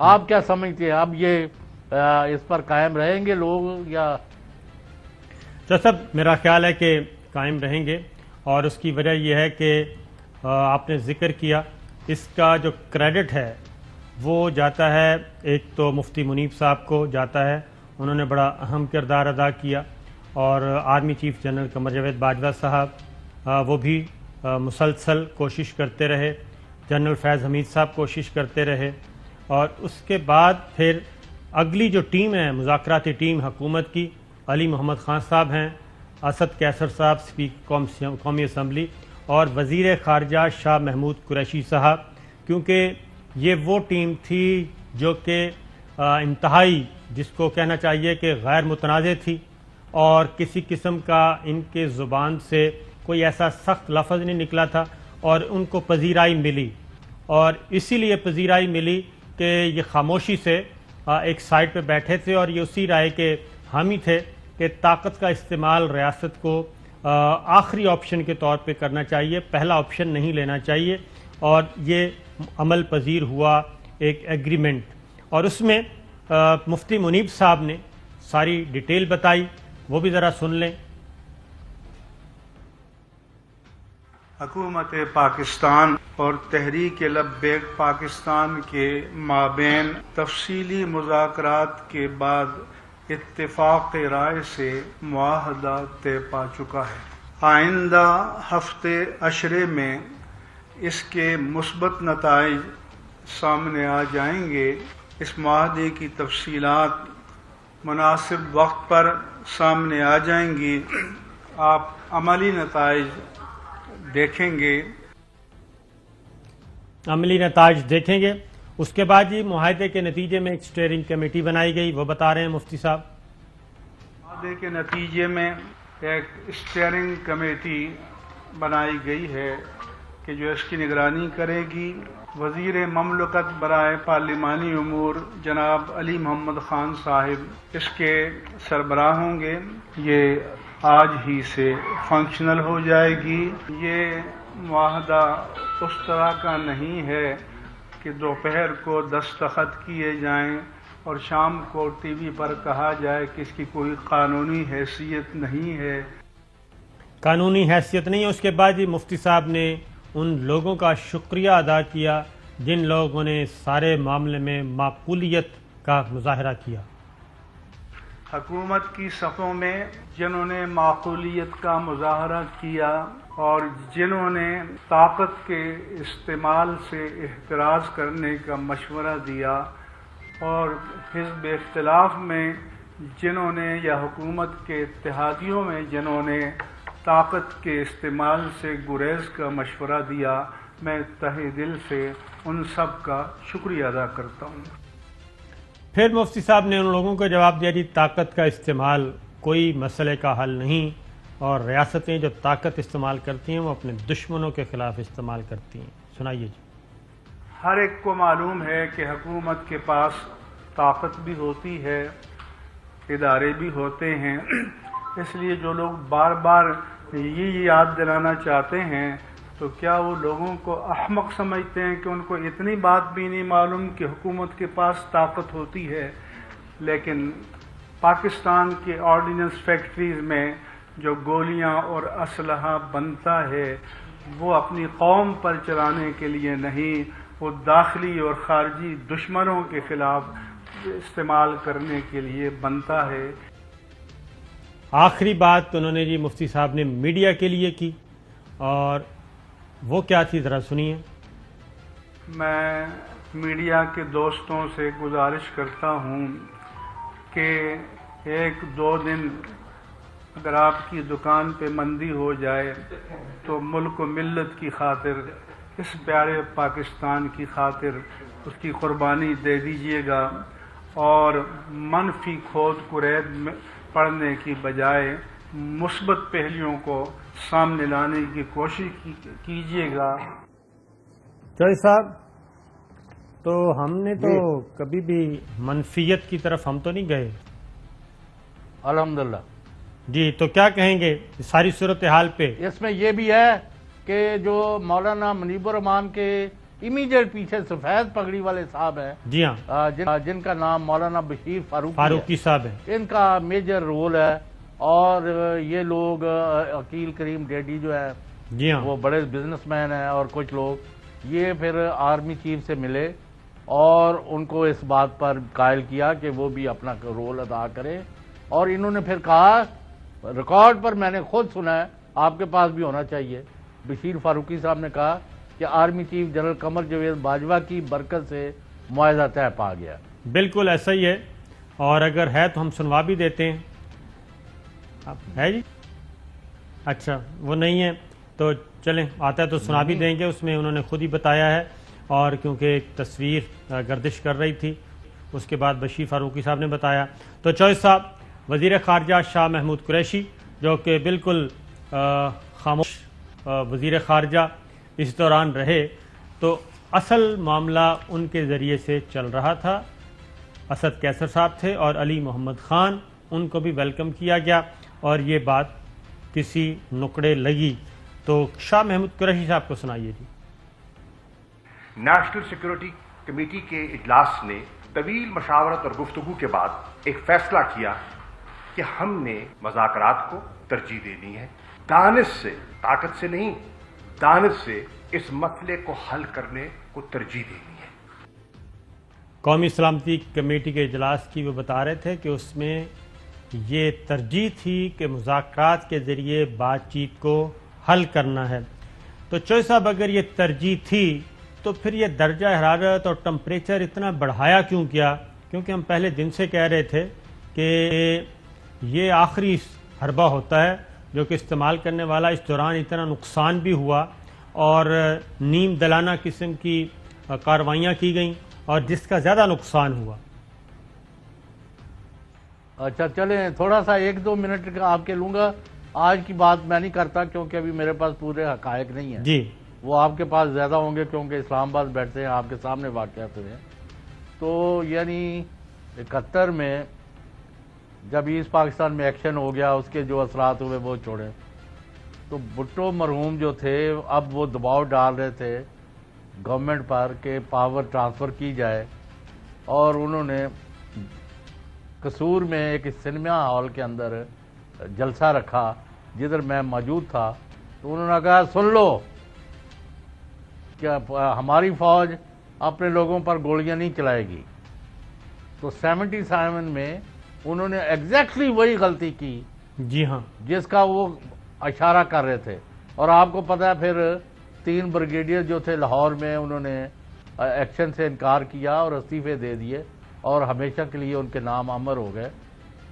آپ کیا سمجھتے ہیں؟ اب یہ اس پر قائم رہیں گے لوگ یا؟ صاحب میرا خیال ہے کہ قائم رہیں گے، اور اس کی وجہ یہ ہے کہ آپ نے ذکر کیا اس کا جو کریڈٹ ہے وہ جاتا ہے ایک تو مفتی منیب صاحب کو جاتا ہے، انہوں نے بڑا اہم کردار ادا کیا، اور army chief general Qamar Javed Bajwa صاحب وہ بھی مسلسل کوشش کرتے رہے، جنرل فیض حمید صاحب کوشش کرتے رہے، اور اس کے بعد پھر اگلی جو ٹیم ہے مذاکراتی ٹیم حکومت کی، علی محمد خان صاحب ہیں، اسد کیسر صاحب اسپیکر قومی اسمبلی، اور وزیر خارجہ شاہ محمود قریشی صاحب، کیونکہ یہ وہ ٹیم تھی جو کہ انتہائی جس کو کہنا چاہیے کہ غیر متنازع تھی، اور کسی قسم کا ان کے زبان سے کوئی ایسا سخت لفظ نہیں نکلا تھا، اور ان کو پذیرائی ملی، اور اسی لیے پذیرائی ملی کہ یہ خاموشی سے ایک سائڈ پہ بیٹھے تھے، اور یہ اسی رائے کے حامی تھے کہ طاقت کا استعمال ریاست کو آخری آپشن کے طور پہ کرنا چاہیے، پہلا آپشن نہیں لینا چاہیے، اور یہ عمل پذیر ہوا ایک ایگریمنٹ. اور اس میں مفتی منیب صاحب نے ساری ڈیٹیل بتائی، وہ بھی ذرا سن لیں. حکومت پاکستان اور تحریک لبیک پاکستان کے مابین تفصیلی مذاکرات کے بعد اتفاق رائے سے معاہدہ طے پا چکا ہے. آئندہ ہفتے عشرے میں اس کے مثبت نتائج سامنے آ جائیں گے. اس معاہدے کی تفصیلات مناسب وقت پر سامنے آ جائیں گی. آپ عملی نتائج دیکھیں گے. عملی نتائج دیکھیں گے. اس کے بعد یہ معاہدے کے نتیجے میں ایک اسٹیئرنگ کمیٹی بنائی گئی، وہ بتا رہے ہیں مفتی صاحب. معاہدے کے نتیجے میں ایک اسٹیئرنگ کمیٹی بنائی گئی ہے کہ جو اس کی نگرانی کرے گی. وزیر مملکت برائے پارلیمانی امور جناب علی محمد خان صاحب اس کے سربراہ ہوں گے. یہ آج ہی سے فنکشنل ہو جائے گی. یہ معاہدہ اس طرح کا نہیں ہے کہ دوپہر کو دستخط کیے جائیں اور شام کو ٹی وی پر کہا جائے کہ اس کی کوئی قانونی حیثیت نہیں ہے. قانونی حیثیت نہیں ہے. اس کے بعد ہی مفتی صاحب نے ان لوگوں کا شکریہ ادا کیا جن لوگوں نے سارے معاملے میں معقولیت کا مظاہرہ کیا. حکومت کی صفوں میں جنہوں نے معقولیت کا مظاہرہ کیا اور جنہوں نے طاقت کے استعمال سے احتراز کرنے کا مشورہ دیا، اور حزب اختلاف میں جنہوں نے یا حکومت کے اتحادیوں میں جنہوں نے طاقت کے استعمال سے گریز کا مشورہ دیا، میں تہہ دل سے ان سب کا شکریہ ادا کرتا ہوں. پھر مفتی صاحب نے ان لوگوں کو جواب دیا جی طاقت کا استعمال کوئی مسئلے کا حل نہیں، اور ریاستیں جو طاقت استعمال کرتی ہیں وہ اپنے دشمنوں کے خلاف استعمال کرتی ہیں. سنائیے جی. ہر ایک کو معلوم ہے کہ حکومت کے پاس طاقت بھی ہوتی ہے، ادارے بھی ہوتے ہیں. اس لیے جو لوگ بار بار یہ یاد دلانا چاہتے ہیں تو کیا وہ لوگوں کو احمق سمجھتے ہیں کہ ان کو اتنی بات بھی نہیں معلوم کہ حکومت کے پاس طاقت ہوتی ہے. لیکن پاکستان کے آرڈیننس فیکٹریز میں جو گولیاں اور اسلحہ بنتا ہے وہ اپنی قوم پر چلانے کے لیے نہیں، وہ داخلی اور خارجی دشمنوں کے خلاف استعمال کرنے کے لیے بنتا ہے. آخری بات انہوں نے جی مفتی صاحب نے میڈیا کے لیے کی، اور وہ کیا تھی ذرا سنیے. میں میڈیا کے دوستوں سے گزارش کرتا ہوں کہ ایک دو دن اگر آپ کی دکان پہ مندی ہو جائے تو ملک و ملت کی خاطر، اس پیارے پاکستان کی خاطر اس کی قربانی دے دیجیے گا، اور منفی کھود کرید پڑھنے کی بجائے مثبت پہلوؤں کو سامنے لانے کی کوشش کیجیے گا. چوہدری صاحب تو ہم نے تو کبھی بھی منفیت کی طرف ہم تو نہیں گئے. الحمدللہ. جی تو کیا کہیں گے ساری صورتحال پہ؟ اس میں یہ بھی ہے کہ جو مولانا منیب الرحمان کے امیڈیٹ پیچھے سفید پگڑی والے صاحب ہیں، جی ہاں، جن کا نام مولانا بشیر فاروقی صاحب ہیں، ان کا میجر رول ہے، اور یہ لوگ عقیل کریم ڈیڈی جو ہے جی ہاں، وہ بڑے بزنس مین ہیں، اور کچھ لوگ یہ پھر آرمی چیف سے ملے اور ان کو اس بات پر قائل کیا کہ وہ بھی اپنا رول ادا کرے، اور انہوں نے پھر کہا، ریکارڈ پر میں نے خود سنا ہے، آپ کے پاس بھی ہونا چاہیے، بشیر فاروقی صاحب نے کہا کہ army chief general Qamar Javed Bajwa کی برکت سے معاہدہ طے پا گیا۔ بالکل ایسا ہی ہے، اور اگر ہے تو ہم سنوا بھی دیتے ہیں۔ ہے جی؟ اچھا وہ نہیں ہے تو چلیں، آتا ہے تو سنا بھی دیں گے، اس میں انہوں نے خود ہی بتایا ہے، اور کیونکہ ایک تصویر گردش کر رہی تھی اس کے بعد بشیر فاروقی صاحب نے بتایا۔ تو چوہے صاحب، وزیر خارجہ شاہ محمود قریشی جو کہ بالکل خاموش وزیر خارجہ اس دوران رہے، تو اصل معاملہ ان کے ذریعے سے چل رہا تھا۔ اسد کیسر صاحب تھے اور علی محمد خان، ان کو بھی ویلکم کیا گیا، اور یہ بات کسی نکڑے لگی۔ تو شاہ محمود قریشی صاحب کو سنائیے جی۔ نیشنل سیکورٹی کمیٹی کے اجلاس نے طویل مشاورت اور گفتگو کے بعد ایک فیصلہ کیا کہ ہم نے مذاکرات کو ترجیح دینی ہے، دانش سے، طاقت سے نہیں، دانش سے اس مسئلے کو حل کرنے کو ترجیح دینی ہے۔ قومی سلامتی کمیٹی کے اجلاس کی وہ بتا رہے تھے کہ اس میں یہ ترجیح تھی کہ مذاکرات کے ذریعے بات چیت کو حل کرنا ہے۔ تو چوہے صاحب، اگر یہ ترجیح تھی تو پھر یہ درجہ حرارت اور ٹمپریچر اتنا بڑھایا کیوں کیا؟ کیونکہ ہم پہلے دن سے کہہ رہے تھے کہ یہ آخری حربہ ہوتا ہے جو کہ استعمال کرنے والا، اس دوران اتنا نقصان بھی ہوا اور نیم دلانہ قسم کی کاروائیاں کی گئیں اور جس کا زیادہ نقصان ہوا۔ اچھا چلیں، تھوڑا سا 1-2 منٹ کا آپ کے لوں گا۔ آج کی بات میں نہیں کرتا کیونکہ ابھی میرے پاس پورے حقائق نہیں ہیں، جی وہ آپ کے پاس زیادہ ہوں گے کیونکہ اسلام آباد بیٹھتے ہیں، آپ کے سامنے واقعات ہوئے ہیں۔ تو یعنی 71 میں جب ایسٹ پاکستان میں ایکشن ہو گیا، اس کے جو اثرات ہوئے وہ چھوڑے، تو بھٹو مرحوم جو تھے اب وہ دباؤ ڈال رہے تھے گورنمنٹ پر کہ پاور ٹرانسفر کی جائے، اور انہوں نے قصور میں ایک سنیما ہال کے اندر جلسہ رکھا جدھر میں موجود تھا۔ تو انہوں نے کہا، سن لو کہ ہماری فوج اپنے لوگوں پر گولیاں نہیں چلائے گی۔ تو 77 میں انہوں نے ایگزیکٹلی وہی غلطی کی جی ہاں، جس کا وہ اشارہ کر رہے تھے، اور آپ کو پتہ ہے پھر 3 بریگیڈیئر جو تھے لاہور میں، انہوں نے ایکشن سے انکار کیا اور استعفے دے دیے، اور ہمیشہ کے لیے ان کے نام امر ہو گئے۔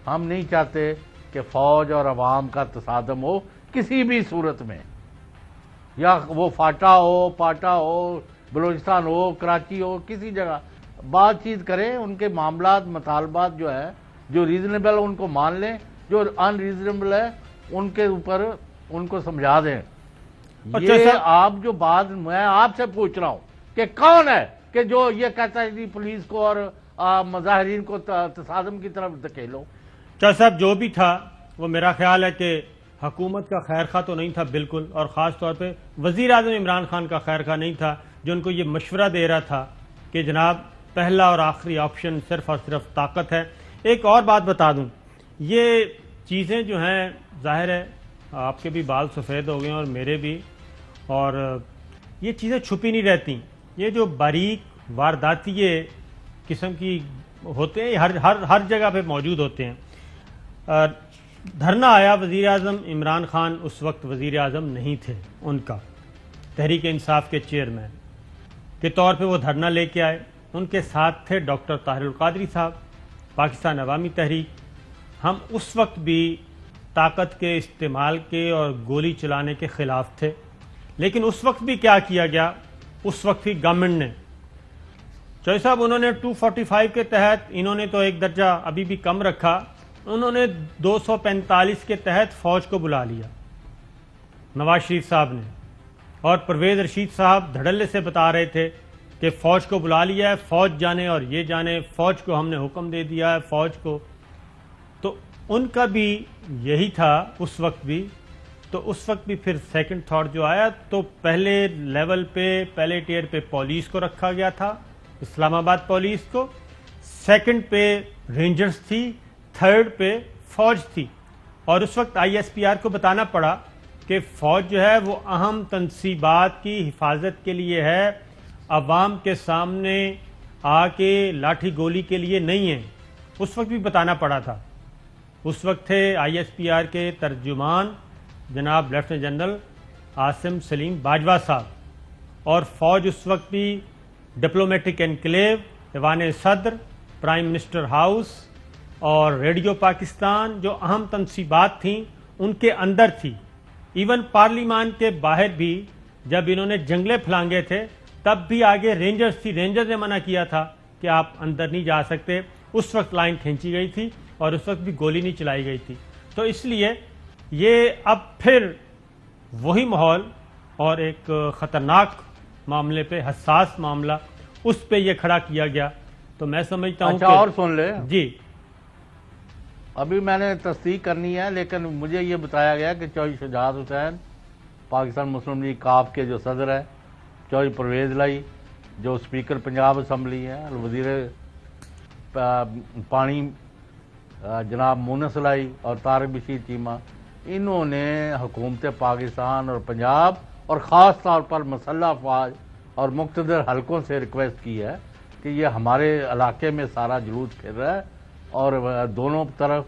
ہم نہیں چاہتے کہ فوج اور عوام کا تصادم ہو کسی بھی صورت میں، یا وہ فاٹا ہو، پاٹا ہو، بلوچستان ہو، کراچی ہو، کسی جگہ بات چیت کریں، ان کے معاملات، مطالبات جو ہے، جو ریزنیبل ان کو مان لیں، جو ان ریزنیبل ہے ان کے اوپر ان کو سمجھا دیں۔ یہ آپ جو بات میں آپ سے پوچھ رہا ہوں کہ کون ہے کہ جو یہ کہتا ہے پولیس کو اور مظاہرین کو تصادم کی طرف دھکیلو؟ چوہے صاحب، جو بھی تھا وہ میرا خیال ہے کہ حکومت کا خیر خواہ تو نہیں تھا بالکل، اور خاص طور پہ وزیر اعظم عمران خان کا خیر خواہ نہیں تھا، جو ان کو یہ مشورہ دے رہا تھا کہ جناب پہلا اور آخری آپشن صرف اور صرف طاقت ہے۔ ایک اور بات بتا دوں، یہ چیزیں جو ہیں ظاہر ہے آپ کے بھی بال سفید ہو گئے اور میرے بھی، اور یہ چیزیں چھپی نہیں رہتی، یہ جو باریک وارداتی قسم کی ہوتے ہیں ہر جگہ پہ موجود ہوتے ہیں۔ دھرنا آیا، وزیر اعظم عمران خان اس وقت وزیر اعظم نہیں تھے، ان کا تحریک انصاف کے چیئرمین کے طور پہ وہ دھرنا لے کے آئے، ان کے ساتھ تھے ڈاکٹر طاہر القادری صاحب، پاکستان عوامی تحریک۔ ہم اس وقت بھی طاقت کے استعمال کے اور گولی چلانے کے خلاف تھے، لیکن اس وقت بھی کیا کیا گیا، اس وقت ہی گورنمنٹ نے، چوہے صاحب، انہوں نے 245 کے تحت، انہوں نے تو ایک درجہ ابھی بھی کم رکھا، انہوں نے 245 کے تحت فوج کو بلا لیا، نواز شریف صاحب نے، اور پرویز رشید صاحب دھڑلے سے بتا رہے تھے کہ فوج کو بلا لیا ہے، فوج جانے اور یہ جانے، فوج کو ہم نے حکم دے دیا ہے، فوج کو۔ تو ان کا بھی یہی تھا اس وقت بھی تو اس وقت بھی پھر سیکنڈ تھاٹ جو آیا تو پہلے لیول پہ پہلے ٹیئر پہ پولیس کو رکھا گیا تھا، اسلام آباد پولیس کو، سیکنڈ پہ رینجرز تھی، تھرڈ پہ فوج تھی، اور اس وقت آئی ایس پی آر کو بتانا پڑا کہ فوج جو ہے وہ اہم تنصیبات کی حفاظت کے لیے ہے، عوام کے سامنے آ کے لاٹھی گولی کے لیے نہیں ہے۔ اس وقت بھی بتانا پڑا تھا۔ اس وقت تھے آئی ایس پی آر کے ترجمان جناب لیفٹیننٹ جنرل عاصم سلیم باجوہ صاحب، اور فوج اس وقت بھی ڈپلومیٹک انکلیو، ایوان صدر، پرائم منسٹر ہاؤس اور ریڈیو پاکستان جو اہم تنصیبات تھیں ان کے اندر تھی۔ ایون پارلیمان کے باہر بھی جب انہوں نے جنگلے پھلانگے تھے تب بھی آگے رینجرز تھی، رینجر نے منع کیا تھا کہ آپ اندر نہیں جا سکتے۔ اس وقت لائن کھینچی گئی تھی اور اس وقت بھی گولی نہیں چلائی گئی تھی۔ تو اس لیے یہ اب پھر وہی ماحول اور ایک خطرناک معاملے پہ، حساس معاملہ، اس پہ یہ کھڑا کیا گیا۔ تو میں سمجھتا ہوں اچھا اور سن لے جی، ابھی میں نے تصدیق کرنی ہے، لیکن مجھے یہ بتایا گیا کہ چودھری شجاعت حسین پاکستان مسلم لیگ کاف کے جو صدر ہے، چودھری پرویز لائی جو اسپیکر پنجاب اسمبلی ہے، وزیر پانی جناب مونس لائی اور طارق بشیر چیمہ، انہوں نے حکومت پاکستان اور پنجاب اور خاص طور پر مسلح افواج اور مقتدر حلقوں سے ریکویسٹ کی ہے کہ یہ ہمارے علاقے میں سارا جلوس پھر رہا ہے، اور دونوں طرف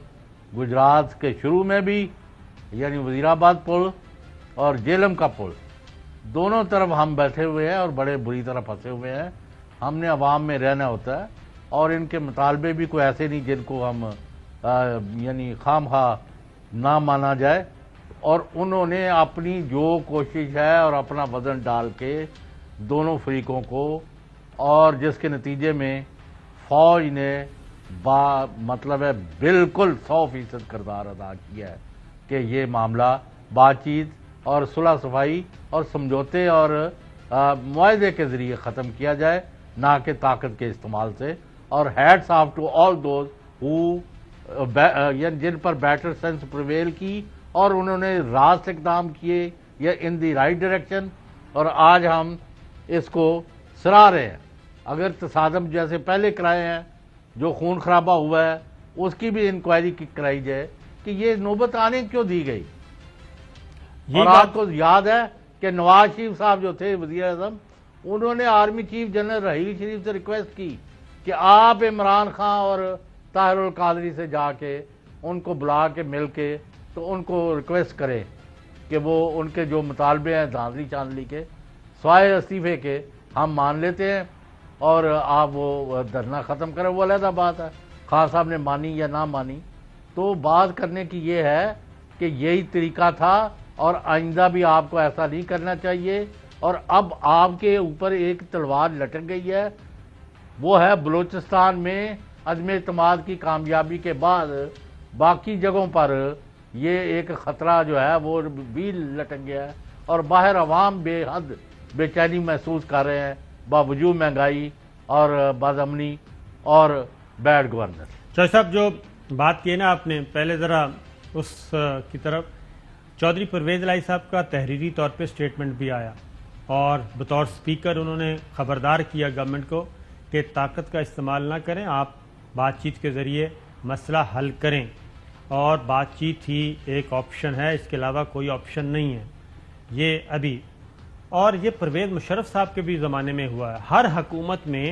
گجرات کے شروع میں بھی یعنی وزیر آباد پل اور جیلم کا پل، دونوں طرف ہم بیٹھے ہوئے ہیں اور بڑے بری طرح پھنسے ہوئے ہیں۔ ہم نے عوام میں رہنا ہوتا ہے اور ان کے مطالبے بھی کوئی ایسے نہیں جن کو ہم یعنی خام خواہ نہ مانا جائے، اور انہوں نے اپنی جو کوشش ہے اور اپنا وزن ڈال کے دونوں فریقوں کو، اور جس کے نتیجے میں فوج نے مطلب ہے بالکل 100% کردار ادا کیا ہے کہ یہ معاملہ بات چیت اور صلح صفائی اور سمجھوتے اور معاہدے کے ذریعے ختم کیا جائے، نہ کہ طاقت کے استعمال سے۔ اور hats off to all those who جن پر بیٹر سینس پریویل کی اور انہوں نے راست اقدام کیے یا ان دی رائٹ ڈائریکشن، اور آج ہم اس کو سراہ رہے ہیں۔ اگر تصادم جیسے پہلے کرائے ہیں، جو خون خرابہ ہوا ہے، اس کی بھی انکوائری کرائی جائے کہ یہ نوبت آنے کیوں دی گئی۔ اور آپ کو یاد ہے کہ نواز شریف صاحب جو تھے وزیر اعظم، انہوں نے آرمی چیف جنرل رحیل شریف سے ریکویسٹ کی کہ آپ عمران خان اور طاہر القادری سے جا کے ان کو بلا کے مل کے تو ان کو ریکویسٹ کریں کہ وہ ان کے جو مطالبے ہیں دھاندلی چاندلی کے سوائے استعفے کے ہم مان لیتے ہیں اور آپ وہ دھرنا ختم کریں۔ وہ علیحدہ بات ہے، خان صاحب نے مانی یا نہ مانی، تو بات کرنے کی یہ ہے کہ یہی طریقہ تھا اور آئندہ بھی آپ کو ایسا نہیں کرنا چاہیے۔ اور اب آپ کے اوپر ایک تلوار لٹک گئی ہے، وہ ہے بلوچستان میں عدم اعتماد کی کامیابی کے بعد باقی جگہوں پر یہ ایک خطرہ جو ہے وہ بھی لٹک گیا ہے، اور باہر عوام بے حد بے چینی محسوس کر رہے ہیں باوجود مہنگائی اور بدامنی اور بیڈ گورننس۔ چودھری صاحب جو بات کی نا آپ نے، پہلے ذرا اس کی طرف، چودھری پرویز لائی صاحب کا تحریری طور پہ سٹیٹمنٹ بھی آیا اور بطور سپیکر انہوں نے خبردار کیا گورنمنٹ کو کہ طاقت کا استعمال نہ کریں، آپ بات چیت کے ذریعے مسئلہ حل کریں، اور بات چیت ہی ایک آپشن ہے، اس کے علاوہ کوئی آپشن نہیں ہے۔ یہ ابھی، اور یہ پرویز مشرف صاحب کے بھی زمانے میں ہوا ہے۔ ہر حکومت میں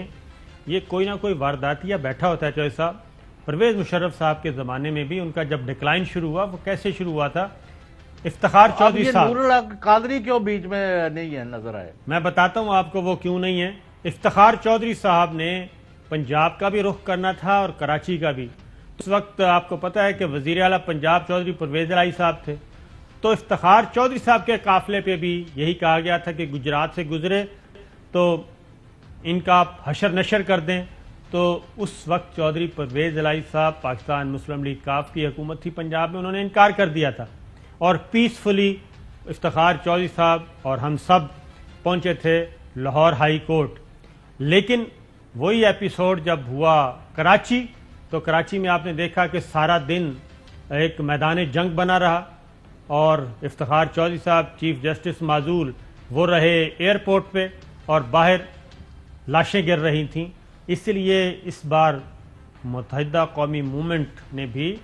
یہ کوئی نہ کوئی وارداتیہ بیٹھا ہوتا ہے۔ چودھری صاحب، پرویز مشرف صاحب کے زمانے میں بھی ان کا جب ڈکلائن شروع ہوا، وہ کیسے شروع ہوا تھا؟ افتخار چودھری صاحب، نور اللہ قادری کیوں بیچ میں نہیں ہے نظر آئے؟ میں بتاتا ہوں آپ کو وہ کیوں نہیں ہے۔ افتخار چودھری صاحب نے پنجاب کا بھی رخ کرنا تھا اور کراچی کا بھی۔ اس وقت آپ کو پتا ہے کہ وزیر اعلیٰ پنجاب چودھری پرویز لائی صاحب تھے، تو افتخار چودھری صاحب کے قافلے پہ بھی یہی کہا گیا تھا کہ گجرات سے گزرے تو ان کا آپ حشر نشر کر دیں۔ تو اس وقت چودھری پرویز لائی صاحب، پاکستان مسلم لیگ کاف کی حکومت تھی پنجاب میں، انہوں نے انکار کر دیا تھا، اور پیسفلی افتخار چودھری صاحب اور ہم سب پہنچے تھے لاہور ہائی کورٹ۔ لیکن وہی ایپیسوڈ جب ہوا کراچی، تو کراچی میں آپ نے دیکھا کہ سارا دن ایک میدان جنگ بنا رہا، اور افتخار چودھری صاحب چیف جسٹس معزول وہ رہے ایئرپورٹ پہ اور باہر لاشیں گر رہی تھیں. اس لیے اس بار متحدہ قومی موومنٹ نے بھی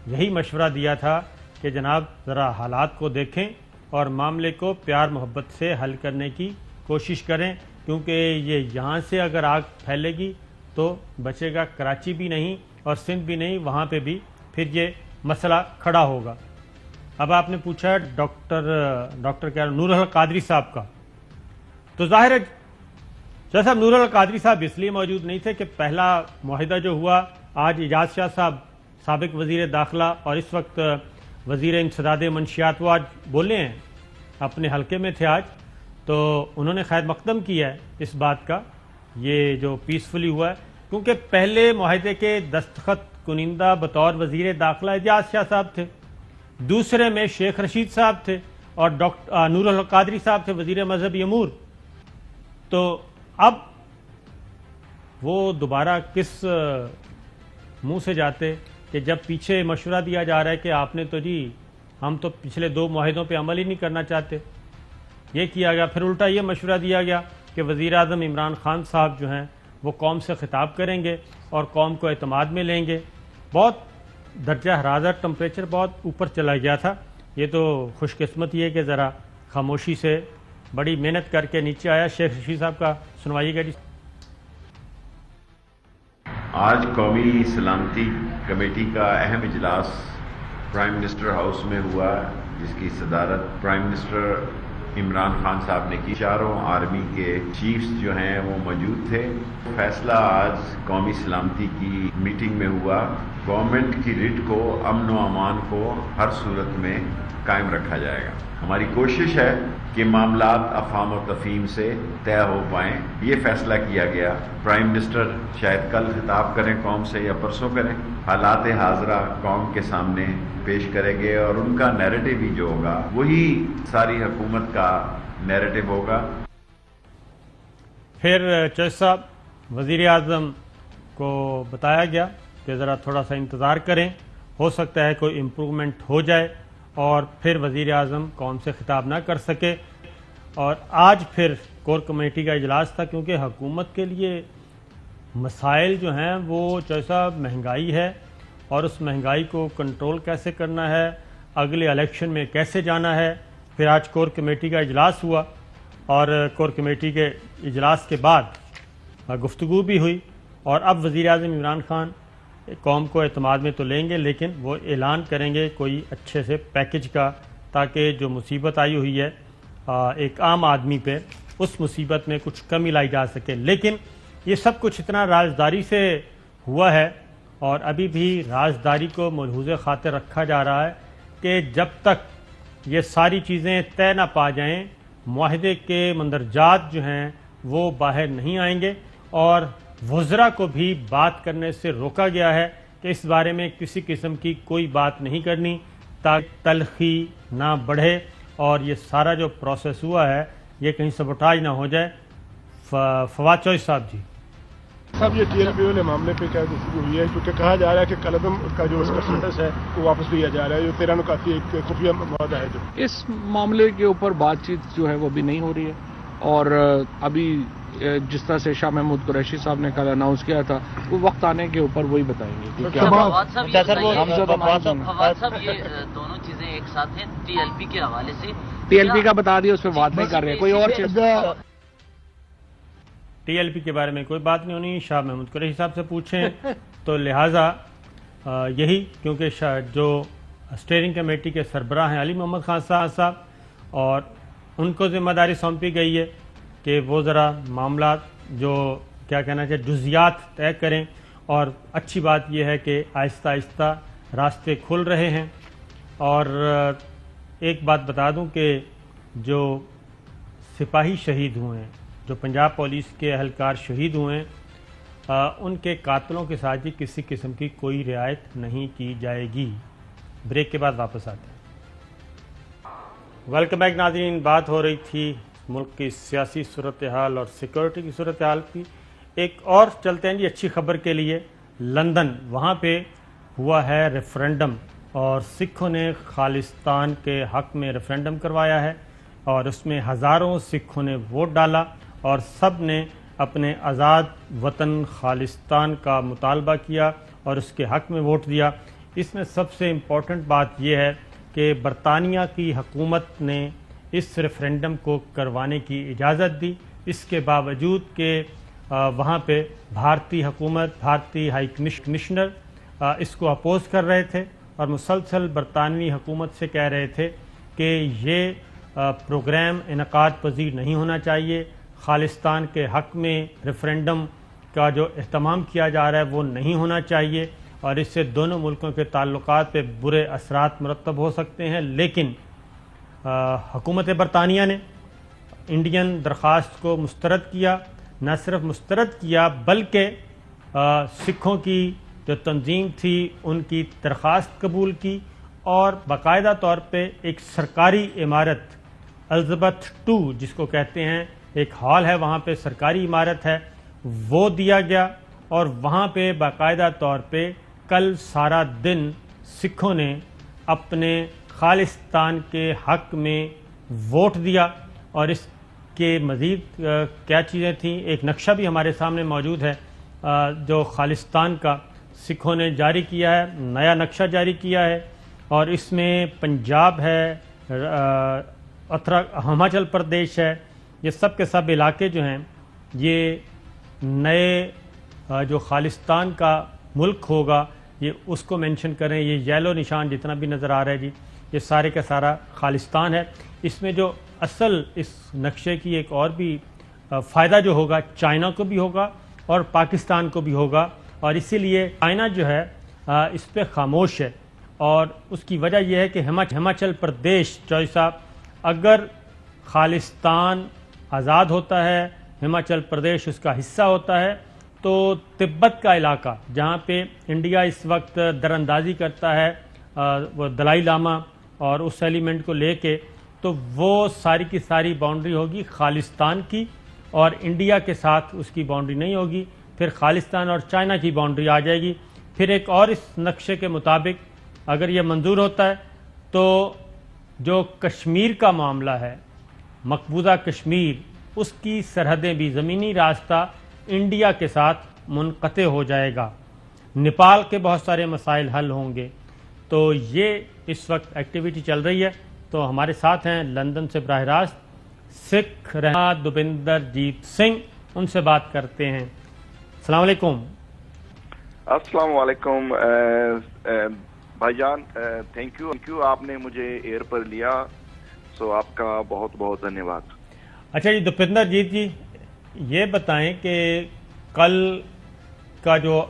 یہی مشورہ دیا تھا کہ جناب ذرا حالات کو دیکھیں اور معاملے کو پیار محبت سے حل کرنے کی کوشش کریں، کیونکہ یہ یہاں سے اگر آگ پھیلے گی تو بچے گا کراچی بھی نہیں اور سندھ بھی نہیں، وہاں پہ بھی پھر یہ مسئلہ کھڑا ہوگا. اب آپ نے پوچھا ڈاکٹر نور القادری صاحب کا، تو ظاہر ہے جیسا نور القادری صاحب اس لیے موجود نہیں تھے کہ پہلا معاہدہ جو ہوا، آج اعجاز شاہ صاحب سابق وزیر داخلہ اور اس وقت وزیر انسداد منشیات وہ آج بولے ہیں، اپنے حلقے میں تھے آج، تو انہوں نے خیر مقدم کیا ہے اس بات کا، یہ جو پیسفلی ہوا ہے، کیونکہ پہلے معاہدے کے دستخط کنندہ بطور وزیر داخلہ اعجاز شاہ صاحب تھے، دوسرے میں شیخ رشید صاحب تھے اور ڈاکٹر نور القادری صاحب تھے وزیر مذہبی امور. تو اب وہ دوبارہ کس منہ سے جاتے کہ جب پیچھے مشورہ دیا جا رہا ہے کہ آپ نے تو جی ہم تو پچھلے 2 معاہدوں پہ عمل ہی نہیں کرنا چاہتے. یہ کیا گیا، پھر الٹا یہ مشورہ دیا گیا کہ وزیر اعظم عمران خان صاحب جو ہیں وہ قوم سے خطاب کریں گے اور قوم کو اعتماد میں لیں گے. بہت درجہ حرارت ٹمپریچر بہت اوپر چلا گیا تھا. یہ تو خوش قسمتی ہے کہ ذرا خاموشی سے بڑی محنت کر کے نیچے آیا. شیخ رشید صاحب کا سنوائیے گا جی. آج قومی سلامتی کمیٹی کا اہم اجلاس پرائم منسٹر ہاؤس میں ہوا، جس کی صدارت پرائم منسٹر عمران خان صاحب نے کی. چاروں آرمی کے چیفز جو ہیں وہ موجود تھے. فیصلہ آج قومی سلامتی کی میٹنگ میں ہوا. گورنمنٹ کی ریٹ کو، امن و امان کو ہر صورت میں قائم رکھا جائے گا. ہماری کوشش ہے کہ معاملات افہام و تفہیم سے طے ہو پائیں. یہ فیصلہ کیا گیا. پرائم منسٹر شاید کل خطاب کریں قوم سے یا پرسوں کریں، حالات حاضرہ قوم کے سامنے پیش کریں گے اور ان کا نیریٹو بھی جو ہوگا وہی ساری حکومت کا نیریٹو ہوگا. پھر چودھری صاحب وزیر اعظم کو بتایا گیا کہ ذرا تھوڑا سا انتظار کریں، ہو سکتا ہے کوئی امپرومنٹ ہو جائے، اور پھر وزیر اعظم قوم سے خطاب نہ کر سکے. اور آج پھر کور کمیٹی کا اجلاس تھا، کیونکہ حکومت کے لیے مسائل جو ہیں وہ چودھری صاحب مہنگائی ہے، اور اس مہنگائی کو کنٹرول کیسے کرنا ہے، اگلے الیکشن میں کیسے جانا ہے. پھر آج کور کمیٹی کا اجلاس ہوا اور کور کمیٹی کے اجلاس کے بعد گفتگو بھی ہوئی، اور اب وزیر اعظم عمران خان قوم کو اعتماد میں تو لیں گے، لیکن وہ اعلان کریں گے کوئی اچھے سے پیکج کا، تاکہ جو مصیبت آئی ہوئی ہے ایک عام آدمی پہ، اس مصیبت میں کچھ کمی لائی جا سکے. لیکن یہ سب کچھ اتنا رازداری سے ہوا ہے اور ابھی بھی رازداری کو ملحوظ خاطر رکھا جا رہا ہے کہ جب تک یہ ساری چیزیں طے نہ پا جائیں، معاہدے کے مندرجات جو ہیں وہ باہر نہیں آئیں گے. اور وزراء کو بھی بات کرنے سے روکا گیا ہے کہ اس بارے میں کسی قسم کی کوئی بات نہیں کرنی، تاکہ تلخی نہ بڑھے اور یہ سارا جو پروسیس ہوا ہے یہ کہیں سبوٹاج نہ ہو جائے. فواد چودھری صاحب جی. صاحب یہ ٹی ایل پی والے معاملے پہ کیا گفتگو ہوئی ہے؟ کیونکہ کہا جا رہا ہے کہ قلعدم کا جو اس کا اسٹیٹس ہے وہ واپس لیا جا رہا ہے، جو 13 نکاتی ایک خفیہ معاہدہ ہے. جو اس معاملے کے اوپر بات چیت جو ہے وہ بھی نہیں ہو رہی ہے، اور ابھی جس طرح سے شاہ محمود قریشی صاحب نے کل اناؤنس کیا تھا وہ وقت آنے کے اوپر وہی بتائیں گے. فواد صاحب یہ دونوں چیزیں ایک ساتھ ہیں. ٹی ایل پی کے حوالے سے ٹی ایل پی کا بتا دیا، اس پہ بات نہیں کر رہے، کوئی اور چیز. ٹی ایل پی کے بارے میں کوئی بات نہیں ہونی، شاہ محمود قریشی صاحب سے پوچھیں. تو لہٰذا یہی، کیونکہ جو اسٹیئرنگ کمیٹی کے سربراہ ہیں علی محمد خان صاحب، اور ان کو ذمہ داری سونپی گئی ہے کہ وہ ذرا معاملات جو کیا کہنا چاہیے جزیات طے کریں. اور اچھی بات یہ ہے کہ آہستہ آہستہ راستے کھل رہے ہیں. اور ایک بات بتا دوں کہ جو سپاہی شہید ہوئے ہیں، جو پنجاب پولیس کے اہلکار شہید ہوئے ہیں، ان کے قاتلوں کے ساتھ ہی کسی قسم کی کوئی رعایت نہیں کی جائے گی. بریک کے بعد واپس آتے ہیں. ویلکم بیک ناظرین. بات ہو رہی تھی ملک کی سیاسی صورتحال اور سیکورٹی کی صورتحال کی. ایک اور چلتے ہیں جی اچھی خبر کے لیے. لندن، وہاں پہ ہوا ہے ریفرنڈم اور سکھوں نے خالصتان کے حق میں ریفرینڈم کروایا ہے اور اس میں ہزاروں سکھوں نے ووٹ ڈالا اور سب نے اپنے آزاد وطن خالصتان کا مطالبہ کیا اور اس کے حق میں ووٹ دیا۔ اس میں سب سے امپورٹنٹ بات یہ ہے کہ برطانیہ کی حکومت نے اس ریفرینڈم کو کروانے کی اجازت دی، اس کے باوجود کہ وہاں پہ بھارتی حکومت، بھارتی ہائی کمشنر اس کو اپوز کر رہے تھے اور مسلسل برطانوی حکومت سے کہہ رہے تھے کہ یہ پروگرام انعقاد پذیر نہیں ہونا چاہیے، خالصتان کے حق میں ریفرینڈم کا جو اہتمام کیا جا رہا ہے وہ نہیں ہونا چاہیے اور اس سے دونوں ملکوں کے تعلقات پہ برے اثرات مرتب ہو سکتے ہیں۔ لیکن حکومت برطانیہ نے انڈین درخواست کو مسترد کیا، نہ صرف مسترد کیا بلکہ سکھوں کی جو تنظیم تھی ان کی درخواست قبول کی اور باقاعدہ طور پہ ایک سرکاری عمارت الزبتھ 2 جس کو کہتے ہیں، ایک ہال ہے وہاں پہ، سرکاری عمارت ہے، وہ دیا گیا اور وہاں پہ باقاعدہ طور پہ کل سارا دن سکھوں نے اپنے خالصتان کے حق میں ووٹ دیا۔ اور اس کے مزید کیا چیزیں تھیں، ایک نقشہ بھی ہمارے سامنے موجود ہے جو خالصتان کا سکھوں نے جاری کیا ہے، نیا نقشہ جاری کیا ہے اور اس میں پنجاب ہے، ہماچل پردیش ہے، یہ سب کے سب علاقے جو ہیں یہ نئے جو خالصتان کا ملک ہوگا یہ اس کو مینشن کریں۔ یہ یلو نشان جتنا بھی نظر آ رہا ہے جی یہ سارے کا سارا خالصتان ہے۔ اس میں جو اصل اس نقشے کی ایک اور بھی فائدہ جو ہوگا چائنا کو بھی ہوگا اور پاکستان کو بھی ہوگا اور اسی لیے چائنا جو ہے اس پہ خاموش ہے اور اس کی وجہ یہ ہے کہ ہماچل پردیش چوئی صاحب اگر خالصتان آزاد ہوتا ہے، ہماچل پردیش اس کا حصہ ہوتا ہے تو تبت کا علاقہ جہاں پہ انڈیا اس وقت دراندازی کرتا ہے وہ دلائی لاما اور اس ایلیمنٹ کو لے کے، تو وہ ساری کی ساری باؤنڈری ہوگی خالصتان کی اور انڈیا کے ساتھ اس کی باؤنڈری نہیں ہوگی، پھر خالصتان اور چائنا کی باؤنڈری آ جائے گی۔ پھر ایک اور اس نقشے کے مطابق اگر یہ منظور ہوتا ہے تو جو کشمیر کا معاملہ ہے، مقبوضہ کشمیر، اس کی سرحدیں بھی زمینی راستہ انڈیا کے ساتھ منقطع ہو جائے گا، نیپال کے بہت سارے مسائل حل ہوں گے۔ تو یہ اس وقت ایکٹیویٹی چل رہی ہے۔ تو ہمارے ساتھ ہیں لندن سے براہ راست سکھ رہنما دوبندر جیت سنگھ، ان سے بات کرتے ہیں۔ السلام علیکم۔ السلام علیکم بھائی جان، تھینک یو آپ نے مجھے ایئر پر لیا، سو آپ کا بہت بہت دھنیہ واد۔ اچھا جی دوبندر جیت جی، یہ بتائیں کہ کل کا جو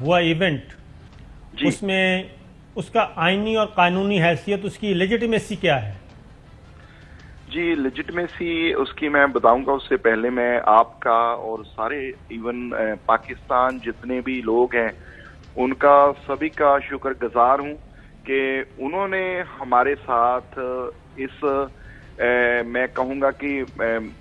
ہوا ایونٹ جی، اس میں اس کا آئینی اور قانونی حیثیت، اس کی لیجیٹمیسی کیا ہے؟ جی لیجٹمیسی اس کی میں بتاؤں گا، اس سے پہلے میں آپ کا اور سارے ایون پاکستان جتنے بھی لوگ ہیں ان کا سبھی کا شکر گزار ہوں کہ انہوں نے ہمارے ساتھ اس میں کہوں گا کہ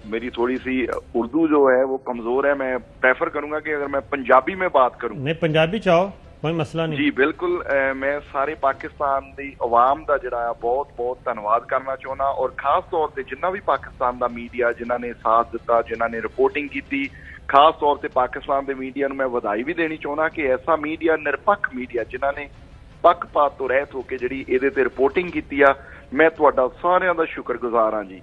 میری تھوڑی سی اردو جو ہے وہ کمزور ہے، میں پریفر کروں گا کہ اگر میں پنجابی میں بات کروں۔ نہیں پنجابی چاہو کوئی مسئلہ نہیں۔ جی بالکل، میں سارے پاکستان دی عوام دا جڑا ہے بہت بہت دھنواد کرنا چاہنا اور خاص طور سے جنہ بھی پاکستان دا میڈیا جنہوں نے ساتھ دیتا، جنہوں نے رپورٹنگ کی، خاص طور سے پاکستان دے میڈیا نو میں ودائی بھی دینی چاہنا کہ ایسا میڈیا نرپک میڈیا جنہوں نے پک پات تو رہت ہو کے جڑی ایدے تے رپورٹنگ کی ہے، میں تہاڈا سارے دا شکر گزار ہاں جی۔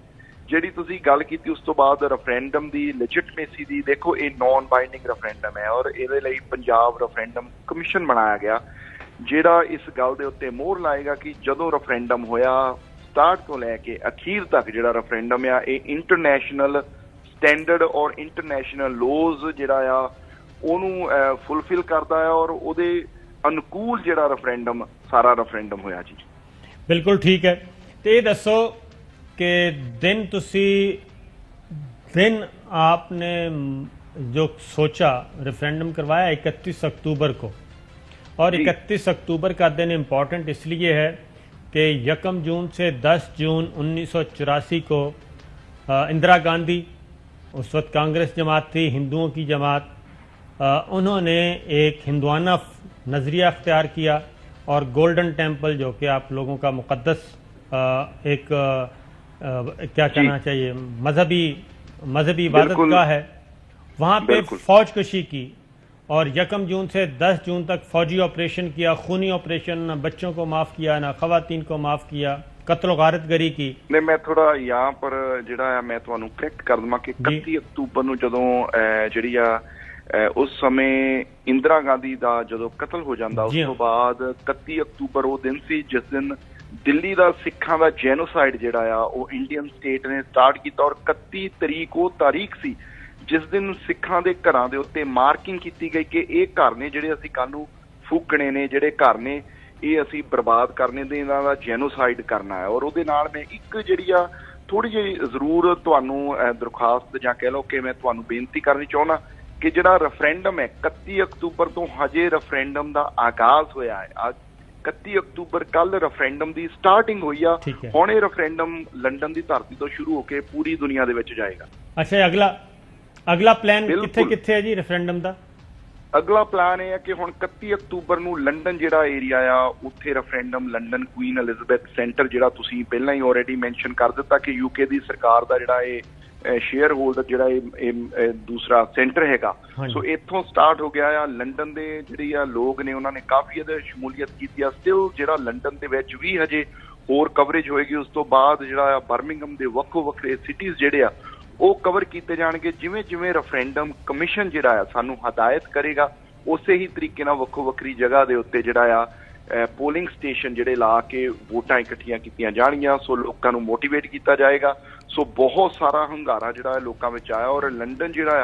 جیڑی تسی گل کیتی اس تو بعد ریفرینڈم دی لیجٹمیسی دی، دیکھو یہ نان بائنڈنگ ریفرینڈم ہے اور یہ لئی پنجاب ریفرینڈم کمیشن بنایا گیا جیڑا اس گل دے اوتے مہر لائے گا کہ جدوں ریفرینڈم ہویا سٹارٹ تو لے کے اخیر تک جیڑا ریفرینڈم ہے یہ انٹرنیشنل سٹینڈرڈ اور انٹرنیشنل لوز جیڑا آ اونوں فلفل کرتا ہے اور او دے انکول جیڑا ریفرینڈم سارا ریفرینڈم ہویا جی۔ بالکل ٹھیک ہے، تو یہ دسو کہ دن آپ نے جو سوچا ریفرینڈم کروایا 31 اکتوبر کو، اور 31 اکتوبر کا دن امپورٹنٹ اس لیے ہے کہ 1 جون سے 10 جون 1984 کو اندرا گاندھی، اس وقت کانگریس جماعت تھی، ہندوؤں کی جماعت، انہوں نے ایک ہندوانہ نظریہ اختیار کیا اور گولڈن ٹیمپل جو کہ آپ لوگوں کا مقدس ایک کیا کہنا چاہیے مذہبی عبادت گاہ ہے، وہاں پہ فوج کشی کی اور 1 جون سے 10 جون تک فوجی آپریشن کیا، خونی آپریشن، نہ بچوں کو معاف کیا نہ خواتین کو معاف کیا، قتل و غارت گری کی۔ نہیں میں تھوڑا یہاں پر جڑا ہے میں تمہیں کریکٹ کر دوں کہ 31 اکتوبر نو جدوں جڑی اس سمے اندرا گاندھی دا جدوں قتل ہو جاندہ اس تو بعد 31 اکتوبر وہ دن سی جس دن دلی دا سکھاں دا جینوسائڈ جڑا وہ انڈین سٹیٹ نے سٹارٹ کیتا، اور 31 تاریخ وہ تاریخ سی جس دن سکھاں دے گھراں دے اوتے مارکنگ کیتی گئی کہ یہ گھر نے جڑے اسی کل نوں فوکنے نے، جڑے گھر نے یہ اسی برباد کرنے دے انہاں دا جینوسائڈ کرنا ہے۔ اور او دے نال میں ایک جڑی تھوڑی جی ضرور تانوں درخواست جاں کہہ لو کہ میں تانوں بےنتی کرنی چاہنا کہ جڑا ریفرینڈم ہے 31 اکتوبر تو ہجے ریفرینڈم دا آغاز ہویا ہے۔ آج 31 اکتوبر کل ریفرینڈم دی سٹارٹنگ ہوئی ہے، ہن یہ ریفرینڈم لنڈن دی دھرتی تو شروع ہو کے پوری دنیا دے وچ جائے گا۔ اچھا اگلا پلان کتھے ہے جی ریفرینڈم دا؟ اگلا پلان یہ ہے کہ ہن 31 اکتوبر نو لنڈن جڑا ایریا اوتھے referendum London queen Elizabeth centre جڑا تسی پہلا ہی آلریڈی مینشن کر دتا کہ یو کے دی سرکار دا جڑا شیئر ہولڈر جڑا دوسرا سینٹر ہے گا، سو ایتھوں سٹارٹ ہو گیا ہے۔ لنڈن دے جڑی لوگ نے انہوں نے کافی شمولیت کی، سٹل جڑا لنڈن دے وچ بھی ہجے ہور کوریج ہوئے گی۔ اس تو بعد جڑا برمنگھم دے وکھو وکھرے سٹیز جڑے وہ کور کیتے جان گے، جویں جویں ریفرینڈم کمیشن جڑا سانو ہدایت کرے گا اسی ہی طریقے نال وکھو وکھری جگہ دے اوتے جڑا پولنگ سٹیشن جڑے لا کے ووٹاں اکٹھیاں کیتیاں جانگیاں، سو لوکاں نو موٹیویٹ کیتا جائے گا۔ سو بہت سارا ہنگارا جڑا لوکاں وچ آیا، اور لنڈن جڑا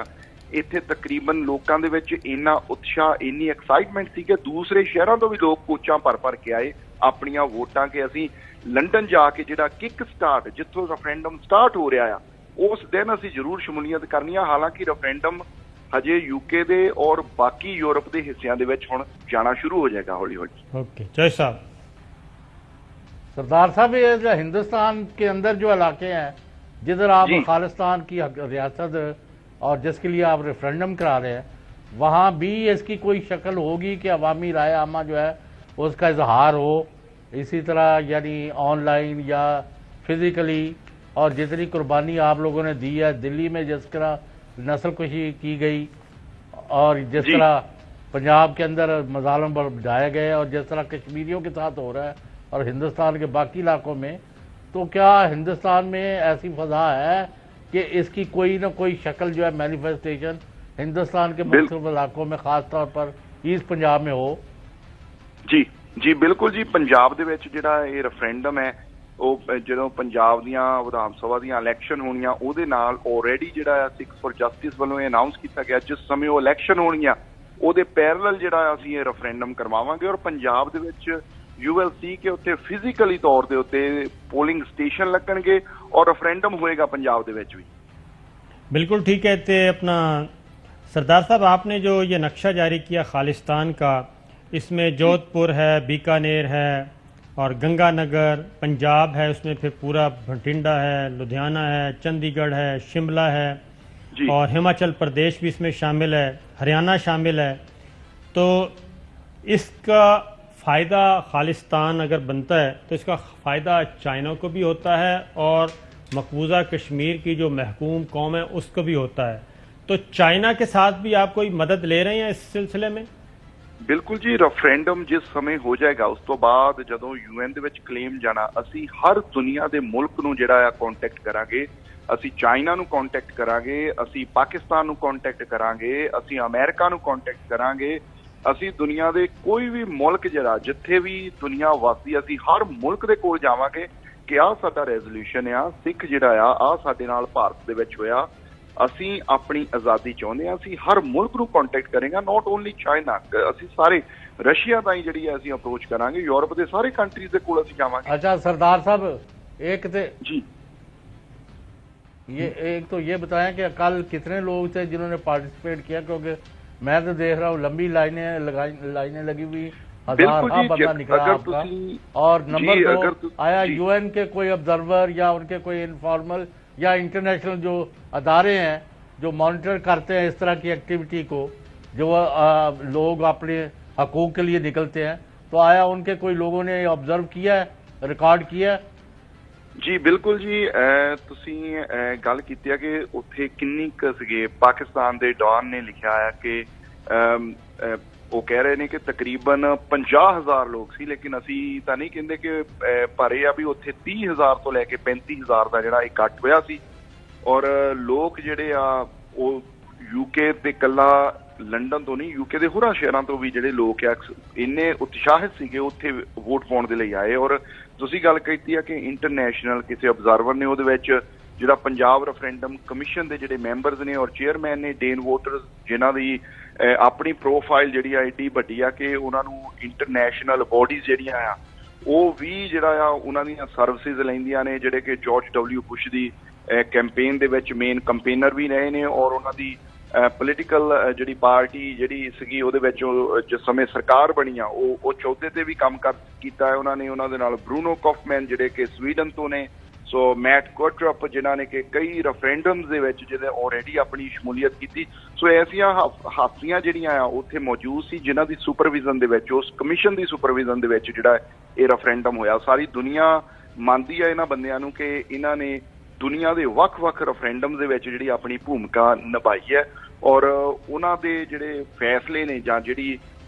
ایتھے تقریباً لوکاں دے وچ اینا اتشاہ اینی ایکسائٹمنٹ سی کہ دوسرے شہراں تو بھی لوگ کوچاں بھر کے آئے اپنیاں ووٹاں کہ اسی لنڈن جا کے جڑا کک سٹارٹ جتھوں ریفرینڈم سٹارٹ ہو رہا ہے اس دن اسی ضرور شمولیت کرنی ہے۔ حالانکہ ریفرینڈم ہجے یو کے دے اور باقی یورپ دے حصیاں دے وچ ہن جانا شروع ہو جائے گا ہولی ہولی۔ اوکے جے صاحب۔ سردار صاحب یہ جو ہندوستان کے اندر جو علاقے ہیں جدھر آپ خالستان کی ریاست اور جس کے لیے آپ ریفرینڈم کرا رہے ہیں، وہاں بھی اس کی کوئی شکل ہوگی کہ عوامی رائے عامہ جو ہے اس کا اظہار ہو اسی طرح، یعنی آن لائن یا فزیکلی؟ اور جتنی قربانی آپ لوگوں نے دی ہے دلی میں، جس طرح نسل کشی کی گئی اور جس طرح پنجاب کے اندر مظالم بڑھائے گئے اور جس طرح کشمیریوں کے ساتھ ہو رہا ہے اور ہندوستان کے باقی علاقوں میں، تو کیا ہندوستان میں ایسی فضا ہے کہ اس کی کوئی نہ کوئی شکل جو ہے مینیفیسٹیشن ہندوستان کے مختلف علاقوں میں خاص طور پر ایسٹ پنجاب میں ہو؟ جی بالکل جی، پنجاب دے وچ جڑا یہ ریفرینڈم ہے وہ جدوں پنجاب دیاں ودھان سبھا دیاں الیکشن ہونیاں او دے نال آلریڈی جڑا سکھ فار جسٹس والوں یہ اناؤنس کیتا گیا جس سمے وہ الیکشن ہونیاں او دے پیرلل جڑا اسی یہ ریفرینڈم کرواواں گے، اور پنجاب دے وچ یو ایل سی کے اتنے فزیکلی طور دے اتنے پولنگ سٹیشن لگن گے اور ریفرینڈم ہوئے گا پنجاب دے وچ بھی۔ بالکل ٹھیک ہے۔ تے اپنا سردار صاحب آپ نے جو یہ نقشہ جاری کیا خالستان کا، اس میں جودھ پور ہے، بیکانیر ہے اور گنگا نگر پنجاب ہے، اس میں پھر پورا بھٹنڈا ہے، لدھیانہ ہے، چندی گڑھ ہے، شملہ ہے اور ہماچل پردیش بھی اس میں شامل ہے، ہریانہ شامل ہے۔ تو اس کا فائدہ خالستان اگر بنتا ہے تو اس کا فائدہ چائنا کو بھی ہوتا ہے اور مقبوضہ کشمیر کی جو محکوم قوم ہے اس کو بھی ہوتا ہے۔ تو چائنا کے ساتھ بھی آپ کوئی مدد لے رہے ہیں اس سلسلے میں؟ بالکل جی، ریفرینڈم جس سمے ہو جائے گا اس تو بعد جدوں یو این دے وچ کلیم جانا، اسی ہر دنیا دے ملک نو جڑا کانٹیکٹ کران گے، اسی چائنا نو کانٹیکٹ کران گے، اسی پاکستان نو کانٹیکٹ کران گے، اسی امریکہ نو کانٹیکٹ کران گے، اسی دنیا دے کوئی بھی ملک جڑا جتھے بھی دنیا واسی اسی ہر ملک دے کول جاواں گے کہ ساڈا ریزولوشن سکھ جڑا ساڈے نال بھارت دے وچ ہویا، اسی اپنی آزادی چاہتے ہیں، اسی ہر ملک نو کانٹیکٹ کریں گے، ناٹ اونلی چائنا، اسی سارے رشیا تائیں جڑی ہے اسی اپروچ کران گے، یورپ دے سارے کنٹریز دے کول اسی جاواں گے۔ اچھا سردار صاحب، ایک تو یہ بتائیں کہ کل کتنے لوگ تھے جنہوں نے پارٹیسپیٹ کیا؟ کیونکہ میں تو دیکھ رہا ہوں لمبی لائنیں لگی ہوئی، ہزار بندہ نکلا آپ کا۔ اور نمبر 2، آیا یو این کے کوئی آبزرور یا ان کے کوئی انفارمل یا انٹرنیشنل جو ادارے ہیں جو مانیٹر کرتے ہیں اس طرح کی ایکٹیویٹی کو، جو لوگ اپنے حقوق کے لیے نکلتے ہیں، تو آیا ان کے کوئی لوگوں نے آبزرو کیا ہے, ریکارڈ کیا ہے؟ ਜੀ ਬਿਲਕੁਲ ਜੀ, ਤੁਸੀਂ ਗੱਲ ਕੀਤੀ ਹੈ ਕਿ ਉੱਥੇ ਕਿੰਨੀ ਕੁ ਸੀਗੇ. ਪਾਕਿਸਤਾਨ ਦੇ ਡਾਨ ਨੇ ਲਿਖਿਆ ਹੈ ਕਿ ਉਹ ਕਹਿ ਰਹੇ ਨੇ ਕਿ ਤਕਰੀਬਨ 50,000 ਲੋਕ ਸੀ, ਲੇਕਿਨ ਅਸੀਂ ਤਾਂ ਨਹੀਂ ਕਹਿੰਦੇ ਕਿ ਪਰ ਇਹ ਆ ਵੀ ਉੱਥੇ 30,000 ਤੋਂ ਲੈ ਕੇ 35,000 ਦਾ ਜਿਹੜਾ ਇਕੱਠ ਹੋਇਆ ਸੀ. ਔਰ ਲੋਕ ਜਿਹੜੇ ਆ ਉਹ ਯੂਕੇ ਤੇ ਇਕੱਲਾ ਲੰਡਨ ਤੋਂ ਨਹੀਂ, ਯੂਕੇ ਦੇ ਹੋਰਾਂ ਸ਼ਹਿਰਾਂ ਤੋਂ ਵੀ ਜਿਹੜੇ ਲੋਕ ਆ ਇੰਨੇ ਉਤਸ਼ਾਹਿਤ ਸੀਗੇ ਉੱਥੇ ਵੋਟ ਪਾਉਣ ਦੇ ਲਈ ਆਏ. ਔਰ ਤੁਸੀਂ ਗੱਲ ਕੀਤੀ ਆ ਕਿ ਇੰਟਰਨੈਸ਼ਨਲ ਕਿਸੇ ਅਬਜ਼ਰਵਰ ਨੇ ਉਹਦੇ ਵਿੱਚ ਜਿਹੜਾ ਪੰਜਾਬ ਰੈਫਰੈਂਡਮ ਕਮਿਸ਼ਨ ਦੇ ਜਿਹੜੇ ਮੈਂਬਰਸ ਨੇ ਔਰ ਚੇਅਰਮੈਨ ਨੇ ਡੇਨ ਵੋਟਰਸ, ਜਿਨ੍ਹਾਂ ਦੀ ਆਪਣੀ ਪ੍ਰੋਫਾਈਲ ਜਿਹੜੀ ਆ ਏਡੀ ਵੱਡੀ ਆ ਕਿ ਉਹਨਾਂ ਨੂੰ ਇੰਟਰਨੈਸ਼ਨਲ ਬੋਡੀਜ਼ ਜਿਹੜੀਆਂ ਆ ਉਹ ਵੀ ਜਿਹੜਾ ਆ ਉਹਨਾਂ ਦੀਆਂ ਸਰਵਿਸਿਜ਼ ਲੈਂਦੀਆਂ ਨੇ, ਜਿਹੜੇ ਕਿ ਜਾਰਜ ਡਬਲਿਊ ਬੁਸ਼ ਦੀ ਕੈਂਪੇਨ ਦੇ ਵਿੱਚ ਮੇਨ ਕੰਪੇਨਰ ਵੀ ਰਹੇ ਨੇ. ਔਰ ਉਹਨਾਂ ਦੀ ਪੋਲੀਟੀਕਲ ਜਿਹੜੀ ਪਾਰਟੀ ਜਿਹੜੀ ਸੀਗੀ ਉਹਦੇ ਵਿੱਚ ਜਿਸ ਸਮੇਂ ਸਰਕਾਰ ਬਣੀ ਆ ਉਹ ਚੌਥੇ ਤੇ ਵੀ ਕੰਮ ਕੀਤਾ ਹੈ ਉਹਨਾਂ ਨੇ. ਉਹਨਾਂ ਦੇ ਨਾਲ ਬਰੂਨੋ ਕਾਫਮੈਨ ਜਿਹੜੇ ਕਿ ਸਵੀਡਨ ਤੋਂ ਨੇ, ਸੋ ਮੈਟ ਕੋਟਰਪ ਜਿਨ੍ਹਾਂ ਨੇ ਕਿ ਕਈ ਰੈਫਰੈਂਡਮਸ ਦੇ ਵਿੱਚ ਜਿਹਦੇ ਆਲਰੇਡੀ ਆਪਣੀ ਸ਼ਮੂਲੀਅਤ ਕੀਤੀ. ਸੋ ਐਸੀਆਂ ਹਾਸੀਆਂ ਜਿਹੜੀਆਂ ਆ ਉੱਥੇ ਮੌਜੂਦ ਸੀ ਜਿਨ੍ਹਾਂ ਦੀ ਸੁਪਰਵਿਜ਼ਨ ਦੇ ਵਿੱਚ, ਉਸ ਕਮਿਸ਼ਨ ਦੀ ਸੁਪਰਵਿਜ਼ਨ ਦੇ ਵਿੱਚ ਜਿਹੜਾ ਇਹ ਰੈਫਰੈਂਡਮ ਹੋਇਆ. ਸਾਰੀ ਦੁਨੀਆ ਮੰਨਦੀ ਆ ਇਹਨਾਂ ਬੰਦਿਆਂ ਨੂੰ ਕਿ ਇਹਨਾਂ ਨੇ ਦੁਨੀਆ ਦੇ ਵੱਖ-ਵੱਖ ਰੈਫਰੈਂਡਮ ਦੇ ਵਿੱਚ ਜਿਹੜੀ ਆਪਣੀ ਭੂਮਿਕਾ ਨਿਭਾਈ ਹੈ. ਔਰ ਉਹਨਾਂ ਦੇ ਜਿਹੜੇ ਫੈਸਲੇ ਨੇ ਜਾਂ ਜਿਹੜੀ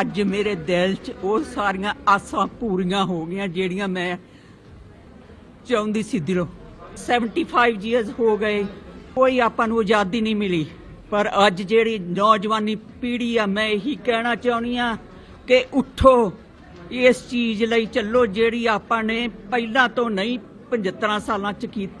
ਅੱਜ ਮੇਰੇ ਦਿਲ 'ਚ ਉਹ ਸਾਰੀਆਂ ਆਸਾਂ ਪੂਰੀਆਂ ਹੋ ਗਈਆਂ ਜਿਹੜੀਆਂ ਮੈਂ ਚਾਹੁੰਦੀ ਸੀ ਦਿਲੋਂ. 75 ਈਅਰਸ ਹੋ ਗਏ, ਕੋਈ ਆਪਾਂ ਨੂੰ ਆਜ਼ਾਦੀ ਨਹੀਂ ਮਿਲੀ, ਪਰ ਅੱਜ ਜਿਹੜੀ ਨੌਜਵਾਨੀ ਪੀੜ੍ਹੀ ਆ ਮੈਂ ਇਹੀ ਕਹਿਣਾ ਚਾਹੁੰਦੀ ਆ ਕਿ ਉੱਠੋ, ਇਸ ਚੀਜ਼ ਲਈ ਚੱਲੋ ਜਿਹੜੀ ਆਪਾਂ ਨੇ ਪਹਿਲਾਂ ਤੋਂ ਨਹੀਂ 75 ਸਾਲਾਂ 'ਚ ਕੀਤੀ.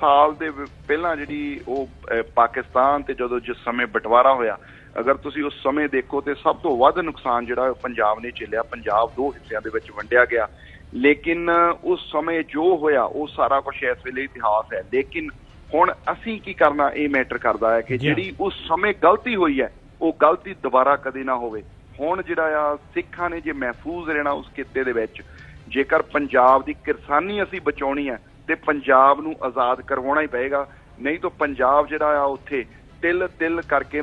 ਸਾਲ ਦੇ ਪਹਿਲਾਂ ਜਿਹੜੀ ਉਹ ਪਾਕਿਸਤਾਨ ਤੇ ਜਦੋਂ ਜਿਸ ਸਮੇਂ ਬਟਵਾਰਾ ਹੋਇਆ, ਅਗਰ ਤੁਸੀਂ ਉਸ ਸਮੇਂ ਦੇਖੋ ਤੇ ਸਭ ਤੋਂ ਵੱਧ ਨੁਕਸਾਨ ਜਿਹੜਾ ਪੰਜਾਬ ਨੇ ਝੇਲਿਆ. ਪੰਜਾਬ 2 ਹਿੱਸਿਆਂ ਦੇ ਵਿੱਚ ਵੰਡਿਆ ਗਿਆ, ਲੇਕਿਨ ਉਸ ਸਮੇਂ ਜੋ ਹੋਇਆ ਉਹ ਸਾਰਾ ਕੁਝ ਇਸ ਵੇਲੇ ਇਤਿਹਾਸ ਹੈ. ਲੇਕਿਨ ਹੁਣ ਅਸੀਂ ਕੀ ਕਰਨਾ ਇਹ ਮੈਟਰ ਕਰਦਾ ਹੈ ਕਿ ਜਿਹੜੀ ਉਸ ਸਮੇਂ ਗਲਤੀ ਹੋਈ ਹੈ ਉਹ ਗਲਤੀ ਦੁਬਾਰਾ ਕਦੇ ਨਾ ਹੋਵੇ. ਹੁਣ ਜਿਹੜਾ ਆ ਸਿੱਖਾਂ ਨੇ ਜੇ ਮਹਿਫੂਜ਼ ਰਹਿਣਾ ਉਸ ਖਿੱਤੇ ਦੇ ਵਿੱਚ, ਜੇਕਰ ਪੰਜਾਬ ਦੀ ਕਿਰਸਾਨੀ ਅਸੀਂ ਬਚਾਉਣੀ ਹੈ ਤੇ ਪੰਜਾਬ ਨੂੰ ਆਜ਼ਾਦ ਕਰਵਾਉਣਾ ਹੀ ਪਏਗਾ, ਨਹੀਂ ਤਾਂ ਪੰਜਾਬ ਜਿਹੜਾ ਆ ਉੱਥੇ ਤਿਲ ਤਿਲ ਕਰਕੇ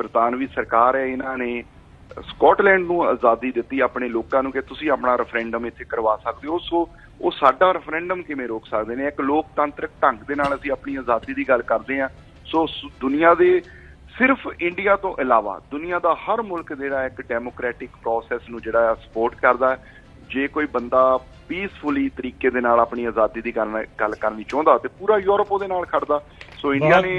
ਬਰਤਾਨਵੀ ਸਰਕਾਰ ਹੈ, ਇਹਨਾਂ ਨੇ ਸਕਾਟਲੈਂਡ ਨੂੰ ਆਜ਼ਾਦੀ ਦਿੱਤੀ ਆਪਣੇ ਲੋਕਾਂ ਨੂੰ ਕਿ ਤੁਸੀਂ ਆਪਣਾ ਰੈਫਰੈਂਡਮ ਇੱਥੇ ਕਰਵਾ ਸਕਦੇ ਹੋ. ਸੋ ਉਹ ਸਾਡਾ ਰੈਫਰੈਂਡਮ ਕਿਵੇਂ ਰੋਕ ਸਕਦੇ ਨੇ? ਇੱਕ ਲੋਕਤੰਤਰਕ ਢੰਗ ਦੇ ਨਾਲ ਅਸੀਂ ਆਪਣੀ ਆਜ਼ਾਦੀ ਦੀ ਗੱਲ ਕਰਦੇ ਹਾਂ. ਸੋ ਦੁਨੀਆ ਦੇ ਸਿਰਫ ਇੰਡੀਆ ਤੋਂ ਇਲਾਵਾ ਦੁਨੀਆ ਦਾ ਹਰ ਮੁਲਕ ਜਿਹੜਾ ਇੱਕ ਡੈਮੋਕ੍ਰੈਟਿਕ ਪ੍ਰੋਸੈਸ ਨੂੰ ਜਿਹੜਾ ਸਪੋਰਟ ਕਰਦਾ. ਜੇ ਕੋਈ ਬੰਦਾ ਪੀਸਫੁਲੀ ਤਰੀਕੇ ਦੇ ਨਾਲ ਆਪਣੀ ਆਜ਼ਾਦੀ ਦੀ ਗੱਲ ਕਰਨੀ ਚਾਹੁੰਦਾ ਤੇ ਪੂਰਾ ਯੂਰਪ ਉਹਦੇ ਨਾਲ ਖੜਦਾ. ਸੋ ਇੰਡੀਆ ਨੇ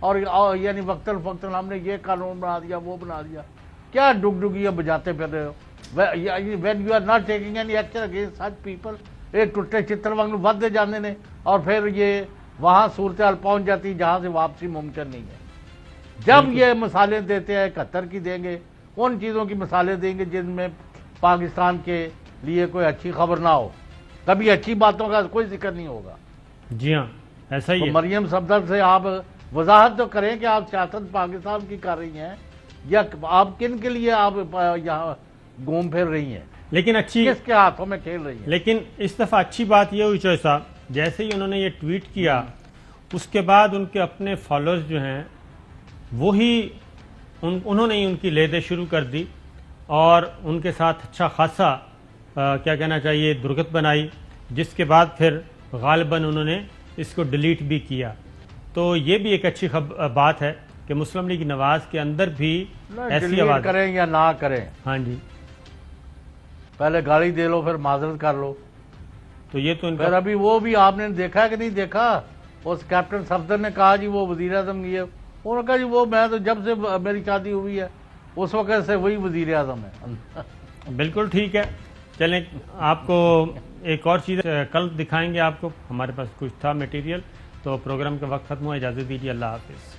اور یعنی وقتاً فوقتاً ہم نے یہ قانون بنا دیا وہ بنا دیا. کیا ڈگڈگیاں بجاتے پھر رہے ہو؟ When you are not taking any action against such people. یہ ٹوٹے چتر واگ ودتے جانے نے اور پھر یہ وہاں صورتحال پہنچ جاتی جہاں سے واپسی ممکن نہیں ہے. جب یہ مثالیں دیتے ہیں 71 کی دیں گے, ان چیزوں کی مثالیں دیں گے جن میں پاکستان کے لیے کوئی اچھی خبر نہ ہو, کبھی اچھی باتوں کا کوئی ذکر نہیں ہوگا. جی ہاں ایسا ہی ہے. مریم صفدر سے آپ وضاحت تو کریں کہ آپ سیاست پاکستان کی کر رہی ہیں یا آپ کن کے لیے آپ یہاں گھوم پھر رہی ہیں, لیکن اچھی کس کے ہاتھوں میں کھیل رہی ہیں. لیکن اس دفعہ اچھی بات یہ ہوئی چوہے صاحب, جیسے ہی انہوں نے یہ ٹویٹ کیا اس کے بعد ان کے اپنے فالوورز جو ہیں وہی انہوں نے ہی ان کی لیدیں شروع کر دی اور ان کے ساتھ اچھا خاصا کیا کہنا چاہیے درگت بنائی, جس کے بعد پھر غالباً انہوں نے اس کو ڈیلیٹ بھی کیا. تو یہ بھی ایک اچھی بات ہے کہ مسلم لیگ نواز کے اندر بھی ایسی آواز کریں یا نہ کریں. ہاں جی, پہلے گالی دے لو پھر معذرت کر لو. تو یہ تو پھر ابھی وہ بھی آپ نے دیکھا کہ نہیں دیکھا, اس کیپٹن صفدر نے کہا جی وہ وزیر اعظم یہ, انہوں نے کہا جی وہ میں تو جب سے میری شادی ہوئی ہے اس وقت سے وہی وزیر اعظم ہے. بالکل ٹھیک ہے, چلیں آپ کو ایک اور چیز کل دکھائیں گے آپ کو, ہمارے پاس کچھ تھا میٹیریل, تو پروگرام کا وقت ختم ہوا, اجازت دیجیے, اللہ حافظ.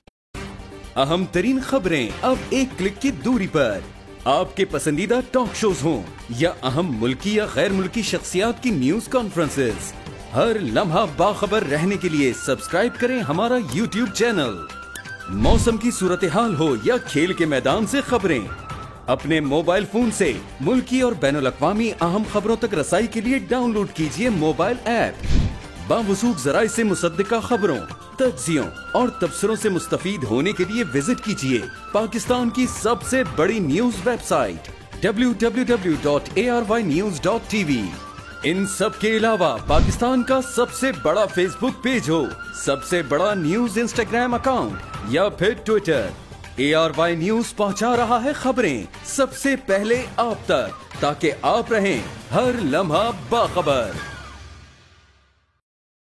اہم ترین خبریں اب ایک کلک کی دوری پر, آپ کے پسندیدہ ٹاک شوز ہوں یا اہم ملکی یا غیر ملکی شخصیات کی نیوز کانفرنسز, ہر لمحہ باخبر رہنے کے لیے سبسکرائب کریں ہمارا یوٹیوب چینل. موسم کی صورتحال ہو یا کھیل کے میدان سے خبریں, اپنے موبائل فون سے ملکی اور بین الاقوامی اہم خبروں تک رسائی کے لیے ڈاؤن لوڈ کیجیے موبائل ایپ. باوثوق ذرائع سے مصدقہ خبروں, تجزیوں اور تبصروں سے مستفید ہونے کے لیے وزٹ کیجیے پاکستان کی سب سے بڑی نیوز ویب سائٹ www.arYnews.tv. ان سب کے علاوہ پاکستان کا سب سے بڑا فیس بک پیج ہو, سب سے بڑا نیوز انسٹاگرام اکاؤنٹ یا پھر ٹویٹر, ARY نیوز پہنچا رہا ہے خبریں سب سے پہلے آپ تک, تاکہ آپ رہیں ہر لمحہ باخبر.